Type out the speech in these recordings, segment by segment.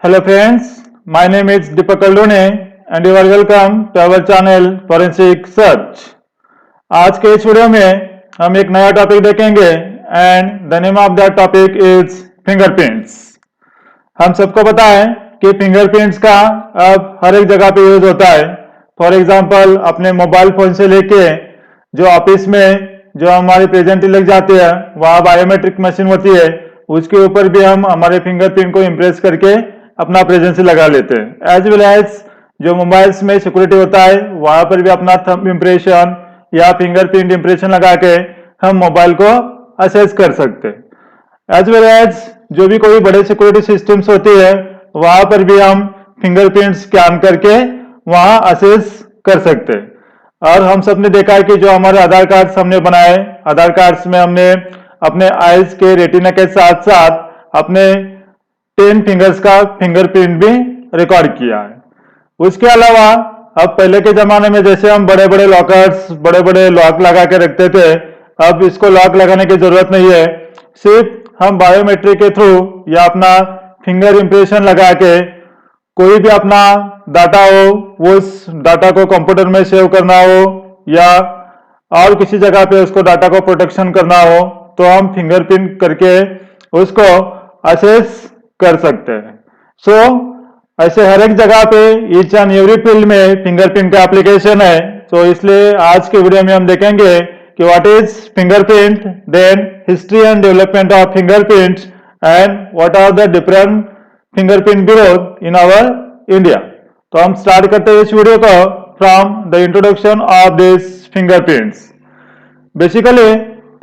Hello friends, my name is Deepak Kaldone and you are welcome to our channel Forensic Search. आज के इस video में हम एक नया टॉपिक देखेंगे and the name of the topic is fingerprints. हम सबको पता है कि फिंगरप्रिंट्स का अब हर एक जगह पे यूज होता है। फॉर एग्जांपल अपने मोबाइल फोन से लेके जो ऑफिस में जो हमारी प्रेजेंटली लग जाती है वहाँ बायोमेट्रिक मशीन होती है, उसके ऊपर भी हम हमारे फिंगरप्रिंट को इम्प्रेस करके अपना प्रेजेंस लगा लेते हैं। एज वेल एज जो मोबाइल्स में सिक्योरिटी होता है वहां पर भी अपना थंब इम्प्रेशन या फिंगरप्रिंट इम्प्रेशन लगा के हम मोबाइल को असेस कर सकते हैं। एज वेल एज जो भी कोई बड़े सिक्योरिटी सिस्टम्स होती है वहां पर भी हम फिंगरप्रिंट स्कैन करके वहां असेस कर सकते हैं। और हम सबने देखा है कि जो हमारे आधार कार्ड हमने बनाए, आधार कार्ड्स में हमने अपने आईज के रेटिना के साथ साथ अपने 10 फिंगर्स का फिंगरप्रिंट भी रिकॉर्ड किया है। उसके अलावा अब पहले के जमाने में जैसे हम बड़े बड़े लॉकर्स, बड़े बड़े लॉक लगा के रखते थे, अब इसको लॉक लगाने की जरूरत नहीं है। सिर्फ हम बायोमेट्रिक के थ्रू या अपना फिंगर इम्प्रेशन लगा के कोई भी अपना डाटा हो, वो उस डाटा को कंप्यूटर में सेव करना हो या और किसी जगह पे उसको डाटा को प्रोटेक्शन करना हो तो हम फिंगरप्रिंट करके उसको असेस कर सकते हैं। सो ऐसे हर एक जगह पे ईच एंड एवरी फील्ड में फिंगरप्रिंट का एप्लीकेशन है। तो इसलिए आज के वीडियो में हम देखेंगे कि what is fingerprint, then history and development of fingerprint and what are the different fingerprint bureau in our India. तो हम स्टार्ट करते हैं इस वीडियो को from the introduction of this fingerprints. Basically,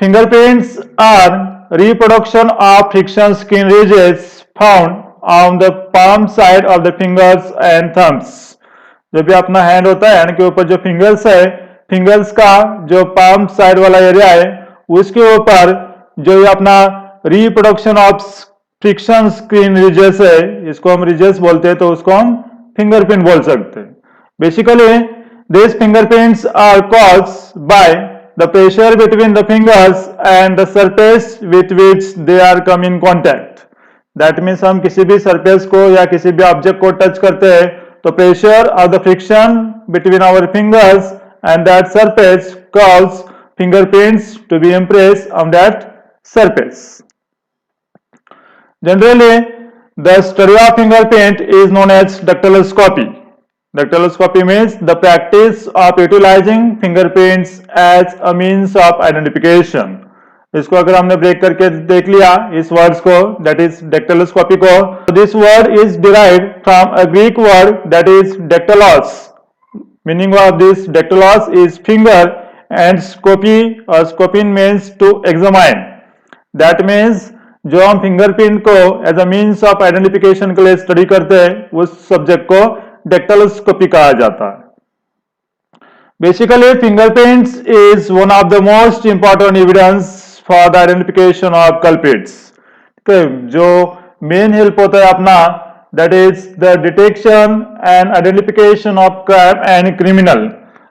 fingerprints are reproduction of friction skin ridges found on the palm side of the fingers and thumbs। जो भी अपना hand होता है, हैंड के ऊपर जो फिंगर्स है, फिंगर्स का जो पाम साइड वाला एरिया है उसके ऊपर जो ये अपना reproduction of friction screen ridges है, इसको हम रिजेस बोलते हैं, तो उसको हम फिंगरप्रिंट बोल सकते हैं। Basically this fingerprints are caused by the pressure between the fingers and the surface with which they are come in contact। That means हम किसी भी surface को या किसी भी object को touch करते हैं तो pressure or the friction between our fingers and that surface cause fingerprints to be impressed on that surface। Generally, the study of fingerprint is known as dactyloscopy। Dactyloscopy means the practice of utilizing fingerprints as a means of identification। इसको अगर हमने break करके देख लिया इस words को, that is dactyloscopy को, this word is derived from a Greek word that is dactylos। Meaning of this dactylos is finger and scopy or scopin means to examine। That means जो हम fingerprint को as a means of identification के लिए study करते हैं उस subject को डेक्टालोस्कोपी कहा जाता है। Basically fingerprints is one of the most important evidence for the identification of culprits. जो मेन हेल्प होता है अपना, that is the detection and identification of crime and criminal.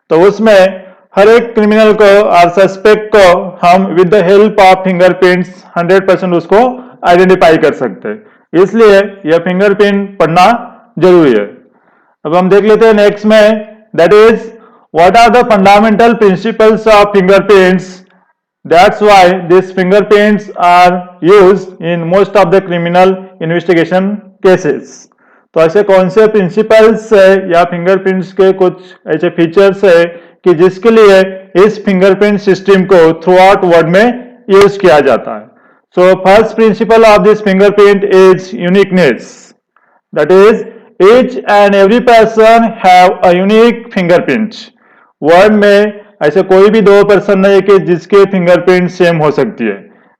तो उसमें हर एक क्रिमिनल को और सस्पेक्ट को हम with the help of fingerprints 100% उसको आइडेंटिफाई कर सकते हैं। इसलिए यह फिंगरप्रिंट पढ़ना जरूरी है। अब हम देख लेते हैं नेक्स्ट में, that is what are the fundamental principles of fingerprints. That's why this fingerprints are used in most of the criminal investigation cases. तो ऐसे कौन से प्रिंसिपल्स है या फिंगरप्रिंट्स के कुछ ऐसे फीचर्स है कि जिसके लिए इस फिंगरप्रिंट सिस्टम को थ्रू आउट वर्ल्ड में यूज किया जाता है। So first principle of this fingerprint is uniqueness. That is each and every person have a unique fingerprint। World में ऐसे कोई भी दो पर्सन नहीं कि जिसके फिंगरप्रिंट सेम हो सकती है।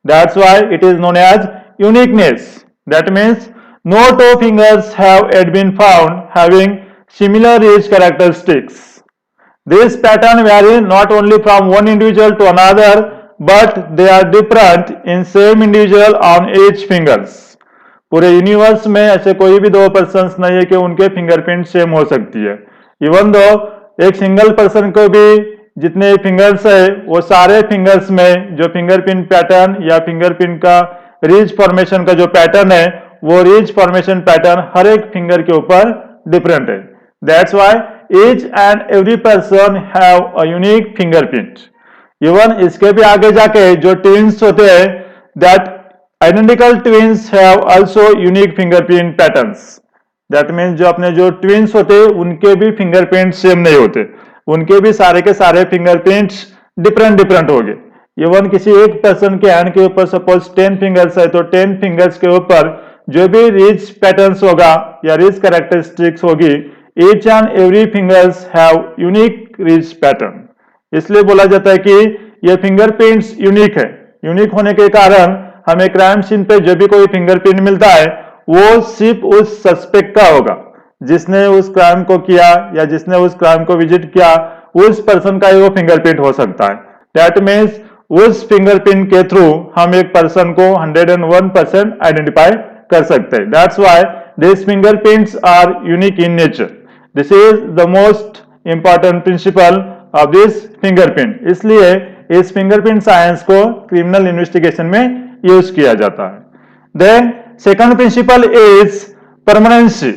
That's why it is known as uniqueness। That means no two fingers have yet been found having similar edge characteristics। This pattern vary not only from one individual to another, but they are different in same individual on each fingers। पूरे universe में ऐसे कोई भी दो persons नहीं है कि उनके फिंगरप्रिंट सेम हो सकती है। इवन दो एक सिंगल पर्सन को भी जितने फिंगर्स है वो सारे फिंगर्स में जो फिंगरप्रिंट पैटर्न या फिंगरप्रिंट का रिज फॉर्मेशन का जो पैटर्न है वो रिज फॉर्मेशन पैटर्न हर एक फिंगर के ऊपर डिफरेंट है। That's why each and every person have a unique fingerprint. Even इसके भी आगे जाके जो ट्विंस होते हैं, that identical twins have also unique fingerprint patterns. That means जो अपने जो ट्विंस होते हैं उनके भी फिंगरप्रिंट सेम नहीं होते, उनके भी सारे के सारे फिंगरप्रिंट्स डिफरेंट डिफरेंट होंगे। इवन किसी एक पर्सन के हैंड के ऊपर सपोज 10 फिंगर्स है तो 10 फिंगर्स के ऊपर जो भी रिच पैटर्न्स होगा या रिच कैरेक्टरिस्टिक्स होगी, each and every fingers have unique rich pattern. इसलिए बोला जाता है कि ये फिंगरप्रिंट्स यूनिक है। यूनिक होने के कारण हमें क्राइम सीन पे जो भी कोई फिंगरप्रिंट मिलता है वो सिर्फ उस सस्पेक्ट का होगा, जिसने उस क्राइम को किया या जिसने उस क्राइम को विजिट किया, उस पर्सन का ही वो फिंगरप्रिंट हो सकता है। दैट मीन्स उस फिंगरप्रिंट के थ्रू हम एक पर्सन को 101% आइडेंटिफाई कर सकते हैं। That's why this fingerprints are unique in nature. This is the most important principle of this fingerprint. इसलिए इस फिंगरप्रिंट साइंस को क्रिमिनल इन्वेस्टिगेशन में यूज किया जाता है। Then second principle is permanency.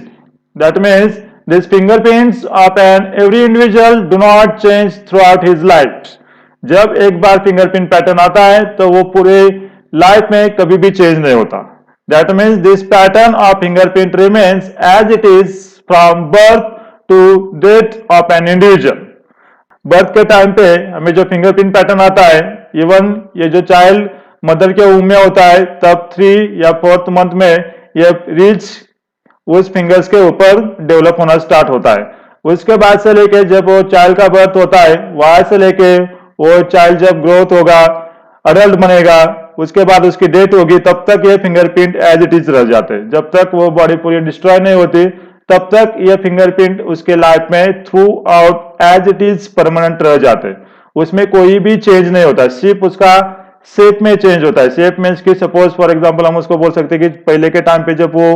That means this fingerprints of an every individual do not change throughout his life. जब एक बार fingerprint pattern आता है तो वो पूरे लाइफ में कभी भी चेंज नहीं होता। That means this pattern of fingerprint remains as it is from birth to death of an individual. Birth के टाइम पे हमें जो फिंगरप्रिंट पैटर्न आता है, इवन ये जो चाइल्ड मदर के वूम में होता है तब 3 या 4th मंथ में ये रिच उस फिंगर्स के ऊपर डेवलप होना स्टार्ट होता है। उसके बाद से लेके जब वो चाइल्ड का बर्थ होता है, वहां से लेके वो चाइल्ड जब ग्रोथ होगा, अडल्ट बनेगा, उसके बाद उसकी डेथ होगी, तब तक ये फिंगरप्रिंट एज इट इज रह जाते हैं। जब तक वो बॉडी पूरी डिस्ट्रॉय नहीं होती तब तक ये फिंगरप्रिंट उसके लाइफ में throughout as it is permanent रह जाते। उसमें कोई भी चेंज नहीं होता, सिर्फ उसका शेप में चेंज होता है। शेप मीन्स की सपोज फॉर एग्जांपल हम उसको बोल सकते हैं कि पहले के टाइम पे जब वो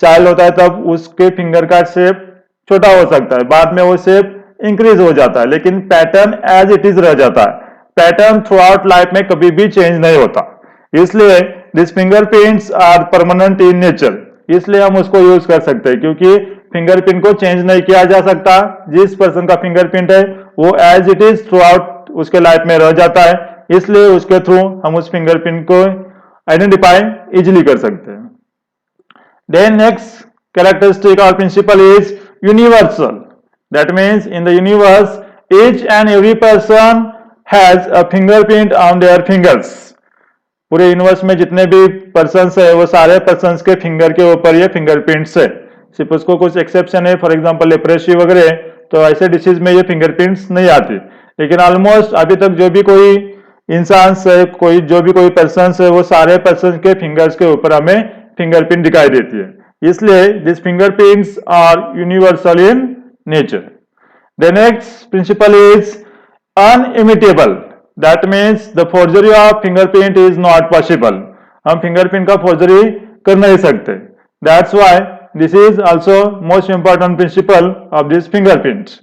चाइल्ड होता है तब उसके फिंगर का शेप छोटा हो सकता है, बाद में वो शेप इंक्रीज हो जाता है, लेकिन पैटर्न एज इट इज रह जाता है। पैटर्न थ्रू आउट लाइफ में कभी भी चेंज नहीं होता। इसलिए this fingerprints are permanent in nature. इसलिए हम उसको यूज कर सकते हैं, क्योंकि फिंगरप्रिंट को चेंज नहीं किया जा सकता। जिस पर्सन का फिंगरप्रिंट है वो as it is throughout उसके लाइफ में रह जाता है। इसलिए उसके थ्रू हम उस फिंगरप्रिंट को आइडेंटिफाई इजिली कर सकते हैं। देन नेक्स्ट कैरेक्टरिस्टिक और principle is universal. That means in the universe, each and every person has a fingerprint on their fingers. पूरे यूनिवर्स में जितने भी पर्सन्स है वो सारे पर्सन्स के फिंगर के ऊपर ये फिंगरप्रिंट्स है। सिर्फ उसको कुछ एक्सेप्शन है, फॉर एग्जांपल लेप्रेसी वगैरह, तो ऐसे डिसीज में ये फिंगरप्रिंट्स नहीं आती। लेकिन ऑलमोस्ट अभी तक जो भी कोई इंसान है, जो भी कोई पर्सन्स है, वो सारे पर्सन के फिंगर्स के ऊपर हमें फिंगरप्रिंट दिखाई देती है। इसलिए this fingerprints are universal in nature. The next principle is unimitable. That means the forgery of fingerprint is not possible. हम fingerprint का forgery कर नहीं सकते। That's why this is also most important principle of this fingerprint.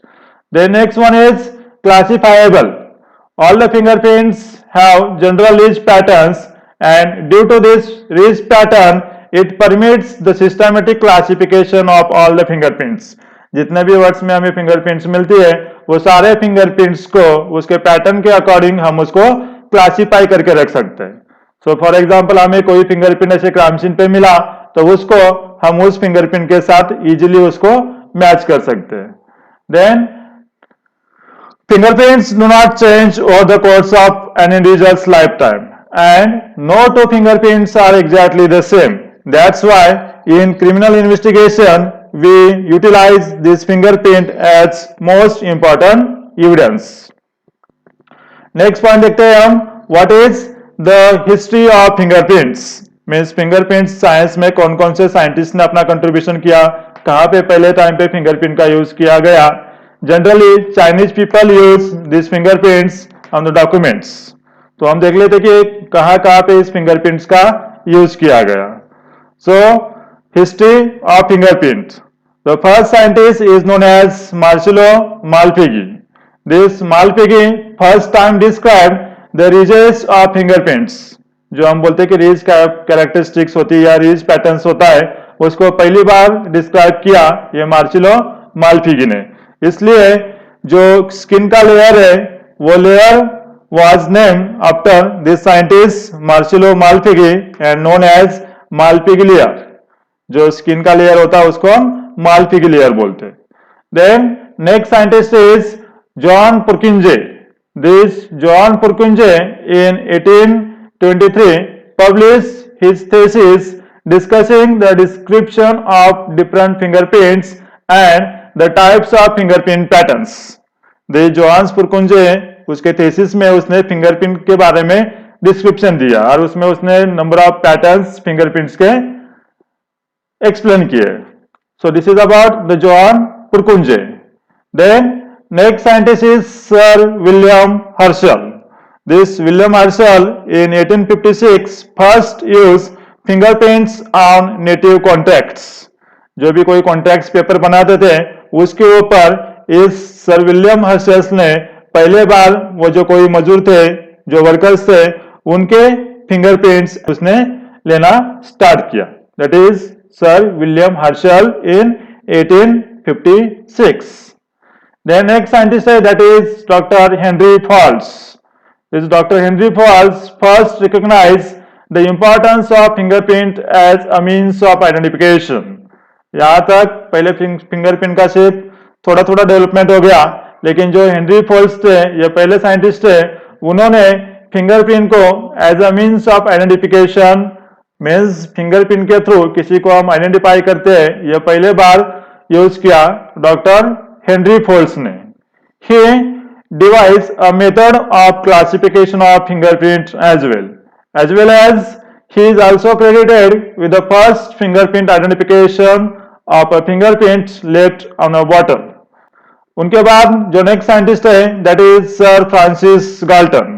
The next one is classifiable. All the fingerprints have general ridge patterns, and due to this ridge pattern, it permits the systematic classification of all the fingerprints. जितने भी words में हमें fingerprints मिलती है वो सारे fingerprints को उसके पैटर्न के अकॉर्डिंग हम उसको क्लासिफाई करके रख सकते हैं। सो फॉर एग्जांपल हमें कोई फिंगरप्रिंट ऐसे क्राइम सीन पे मिला तो उसको हम उस फिंगरप्रिंट के साथ इजीली उसको मैच कर सकते हैं। Then fingerprints do not change over the course of an individual's life time, and no two fingerprints are exactly the same. That's why in criminal investigation we utilize this fingerprint as most important evidence. Next point देखते हैं हम, what is the history of fingerprints? Means fingerprints science में कौन कौन से scientist ने अपना contribution किया, कहां पे पहले टाइम पे फिंगरप्रिंट का यूज किया गया। Generally Chinese people use this fingerprints on the documents. तो हम देख लेते कि कहां कहां पे इस फिंगरप्रिंट्स का यूज किया गया। सो history of fingerprint. The first scientist is known as Marcello Malpighi. This Malpighi first time described the ridges of fingerprints. जो हम बोलते हैं कि रीज कैरेक्टरिस्टिक्स होती है या रीज पैटर्न्स होता है, उसको पहली बार डिस्क्राइब किया ये मार्सिलो मालपिगी ने। इसलिए जो स्किन का लेयर है वो layer was named after this scientist Marcello Malpighi and known as Malpighi layer। जो स्किन का लेयर होता है उसको हम मालपिगी लेयर बोलते हैं। Then next scientist is John Purkinje. This John Purkinje in 1823 published his thesis discussing the description of different fingerprints and the types of fingerprint patterns। The Johannes Purkinje उसके thesis में उसने fingerprint के बारे में description दिया और उसमें उसने नंबर ऑफ पैटर्न्स फिंगरप्रिंट्स के एक्सप्लेन किए। So this is about the Johann Purkinje. Then next scientist is sir William Herschel. This William Herschel in 1856 first use fingerprints on native contracts. जो भी कोई कॉन्ट्रैक्ट्स पेपर बनाते थे उसके ऊपर इस सर विलियम हर्शल ने पहले बार वो जो कोई मजदूर थे, जो वर्कर्स थे, उनके फिंगरप्रिंट्स उसने लेना स्टार्ट किया। That is sir William Herschel in 1856। Then next scientist है that is doctor Henry Faulds. This doctor Henry Faulds first recognise the importance of fingerprint as a means of identification. यहां तक पहले fingerprint का सिर्फ थोड़ा थोड़ा development हो गया, लेकिन जो हेनरी फॉल्स थे ये पहले साइंटिस्ट थे, उन्होंने फिंगरप्रिंट को as a means of identification, means fingerprint के थ्रू किसी को हम आइडेंटिफाई करते हैं, ये पहले बार यूज किया डॉक्टर हेनरी फॉल्स ने। He devise a method of classification of fingerprint as well as he is also credited with the first fingerprint identification of a fingerprint left on a bottle. उनके बाद जो next scientist है that is sir Francis Galton.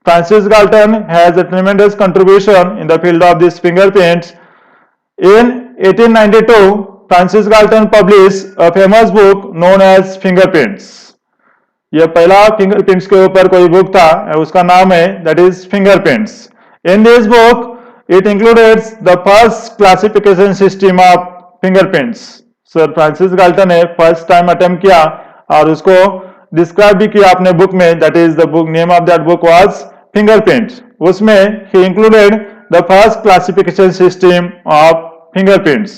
Francis Galton has a ट्रेमेंडस contribution in the field of this fingerprints. In 1892 Francis Galton published a famous book known as fingerprints. यह पहला fingerprints के ऊपर कोई book था, उसका नाम है that is fingerprints. In this book it included the first classification system of fingerprints. Sir Francis Galton ने फर्स्ट टाइम अटेम्प्ट किया और उसको डिस्क्राइब भी किया अपने बुक में, that is the book name of that book was fingerprint. उसमें ही included the first classification system of fingerprints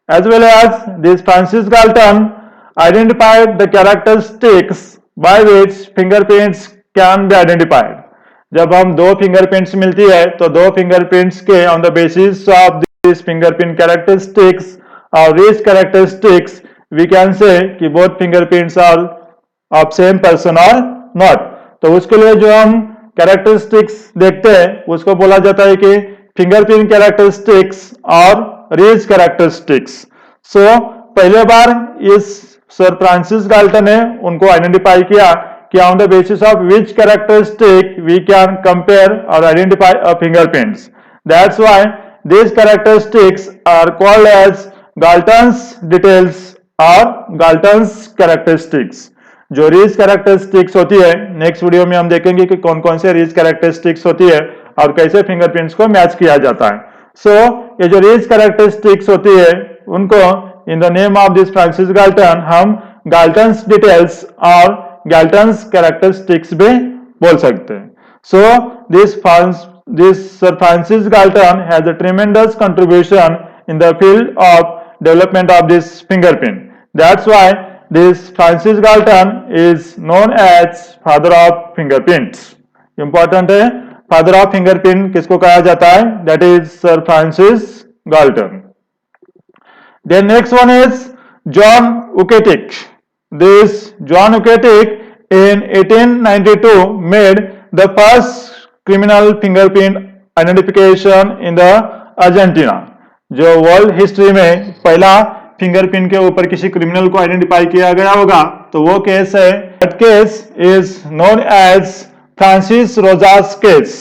as well as this Francis Galton identified the characteristics by which fingerprints can be identified. जब हम दो fingerprints मिलती है तो दो fingerprints के on the basis of this fingerprint characteristics और these characteristics we can say कि both fingerprints are of same person or not। तो उसके लिए जो हम कैरेक्टरिस्टिक्स देखते हैं उसको बोला जाता है कि फिंगरप्रिंट कैरेक्टरिस्टिक्स और रीज कैरेक्टरिस्टिक्स। सो पहले बार इस सर फ्रांसिस गाल्टन ने उनको आइडेंटिफाई किया कि on the basis of which characteristic we can compare और identify a fingerprints. That's why these characteristics are called as Galton's details और Galton's characteristics। जो रीज कैरेक्टरिस्टिक्स होती है नेक्स्ट वीडियो में हम देखेंगे कि कौन कौन से रीज कैरेक्टरिस्टिक्स होती है और कैसे फिंगरप्रिंट्स को मैच किया जाता है। सो ये जो रीज कैरेक्टरिस्टिक्स होती है उनको in the name of this Francis Galton हम गाल्टन्स डिटेल्स और गाल्टन्स कैरेक्टरिस्टिक्स भी बोल सकते हैं। सो this Sir Francis Galton has a tremendous contribution in the field of development of this fingerprint. That's why this Francis Galton is known as father of fingerprints। important है father of fingerprint किसको कहा जाता है, that is Sir Francis Galton। Then next one is John Uketik। This John Uketik in 1892 made the first criminal fingerprint identification in the Argentina. जो world history में पहला fingerprint के ऊपर किसी क्रिमिनल को आइडेंटिफाई किया गया होगा तो वो केस है, that case is known as Francis Rojas case.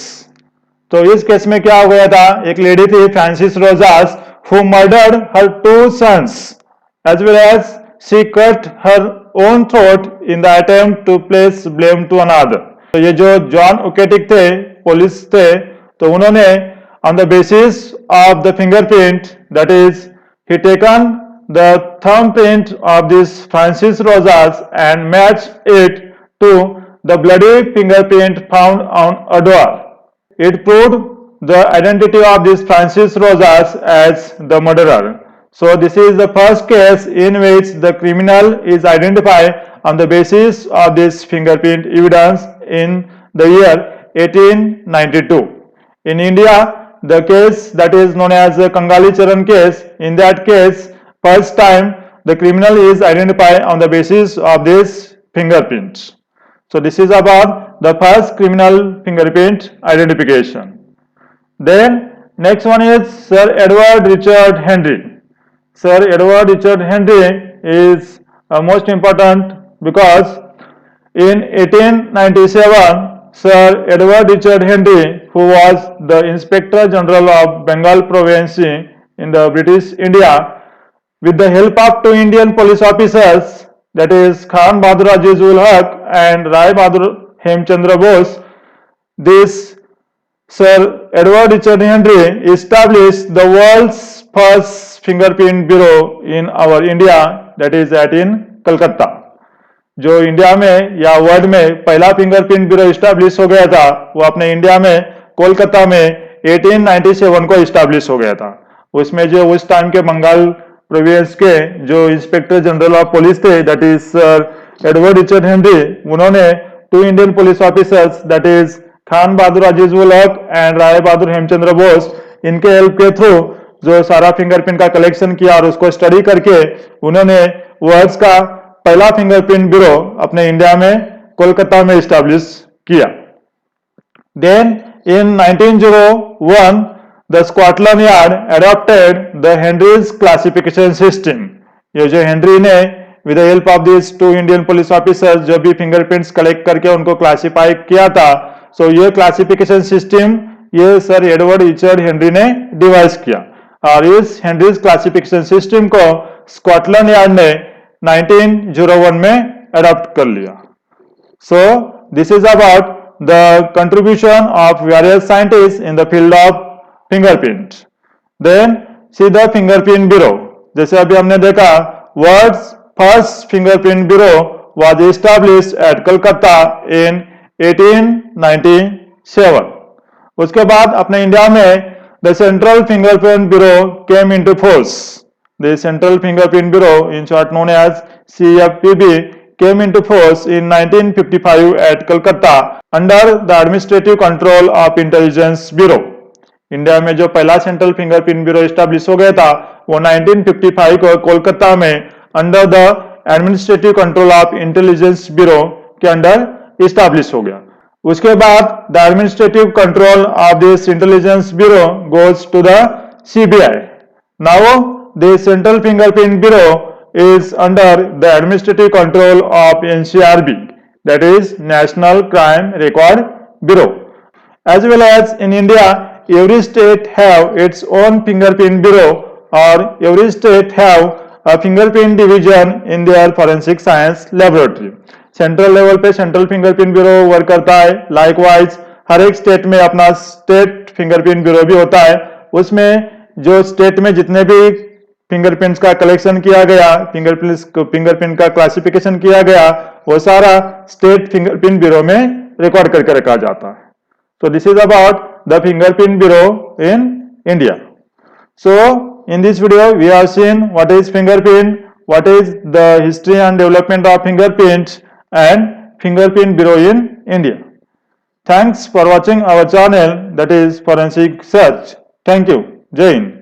तो इस केस में क्या हो गया था, एक लेडी थी Francis Rojas who murdered her two sons as well as she cut her own throat in the attempt to place blame to another. तो ये जो जॉन उकेटिक थे पुलिस थे तो उन्होंने on the basis of the fingerprint, that is, he taken the thumbprint of this Francis Rosas and matched it to the bloody fingerprint found on a door. It proved the identity of this Francis Rosas as the murderer. So this is the first case in which the criminal is identified on the basis of this fingerprint evidence in the year 1892. In India, the case that is known as the Kangali Charan case, in that case, first time the criminal is identified on the basis of this fingerprints. So this is about the first criminal fingerprint identification. Then next one is Sir Edward Richard Henry. Sir Edward Richard Henry is most important because in 1897, Sir Edward Richard Henry, who was the Inspector General of Bengal Province in the British India, with the help of two Indian police officers, that is Khan Bahadur Aziz ul Haq and Rai Bahadur Hemchandra Bose, this Sir Edward Richard Henry established the world's first fingerprint bureau in our India, that is at in Calcutta. जो India में या world में पहला fingerprint bureau establish हो गया था वो अपने इंडिया में कोलकाता में 1897 को इस्टेब्लिश हो गया था। उसमें जो उस टाइम के बंगाल प्रोविंस के जो इंस्पेक्टर जनरल ऑफ पुलिस थे, that is sir Edward Richard Henry, उन्होंने two Indian police officers, that is Khan Bahadur Aziz ul Haq and Rai Bahadur Hemchandra Bose, इनके हेल्प के थ्रू जो सारा फिंगरप्रिंट का कलेक्शन किया और उसको स्टडी करके उन्होंने वर्ल्ड का पहला फिंगरप्रिंट ब्यूरो अपने इंडिया में कोलकाता में इस्टेब्लिश किया। Then in 1901 the Scotland Yard adopted the Henry's classification system. ये जो हेनरी ने with the help of this two Indian police officers जो भी फिंगरप्रिंट्स कलेक्ट करके उनको क्लासिफाई किया था, सो ये क्लासिफिकेशन सिस्टम ये सर एडवर्ड रिचर्ड हेनरी ने डिवाइस किया और इस हेनरीज क्लासिफिकेशन सिस्टम को स्कॉटलैंड यार्ड ने 1901 में अडॉप्ट कर लिया। So this is about the contribution of various scientist in the field of fingerprint. Then see the fingerprint bureau. जैसे अभी हमने देखा world's first fingerprint bureau was established at Calcutta in 1897। उसके बाद अपने इंडिया में the central fingerprint bureau came into force. The Central Fingerprint Bureau, in short known as CFPB, came into force in 1955 at Calcutta under the administrative control of Intelligence Bureau. India में जो पहला central fingerprint bureau establish हो गया था वो 1955 को कोलकाता में under the administrative control of Intelligence Bureau के अंडर एस्टैब्लिश हो गया। उसके बाद the administrative control of this Intelligence Bureau goes to the CBI. Now the Central Fingerprint Bureau is under the administrative control of NCRB, that is National Crime Record Bureau. As well as in India, every state have its own fingerprint bureau or every state have a fingerprint division in their forensic science laboratory. Central level पे central fingerprint bureau work करता है। Likewise हर एक state में अपना state fingerprint bureau भी होता है। उसमें जो स्टेट में जितने भी फिंगरप्रिंट्स का कलेक्शन किया गया, फिंगरप्रिंट का क्लासिफिकेशन किया गया, वो सारा स्टेट फिंगरप्रिंट ब्यूरो में रिकॉर्ड करके रखा जाता है। So this is about the fingerprint bureau in India. So in this video we have seen what is fingerprint, what is the history and development of fingerprint and fingerprint bureau in India. Thanks for watching our channel, that is forensic search. Thank you. जय हिंद।